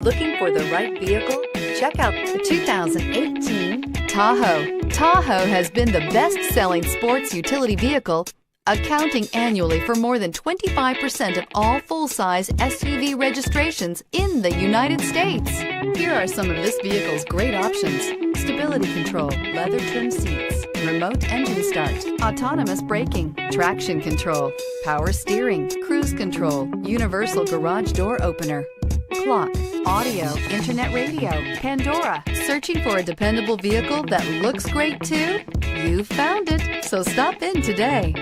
Looking for the right vehicle? Check out the 2018 Tahoe. Tahoe has been the best-selling sports utility vehicle, accounting annually for more than 25% of all full-size SUV registrations in the United States. Here are some of this vehicle's great options: stability control, leather trim seats, remote engine start, autonomous braking, traction control, power steering, cruise control, universal garage door opener, clock, audio, internet radio, Pandora. Searching for a dependable vehicle that looks great too? You found it, so stop in today.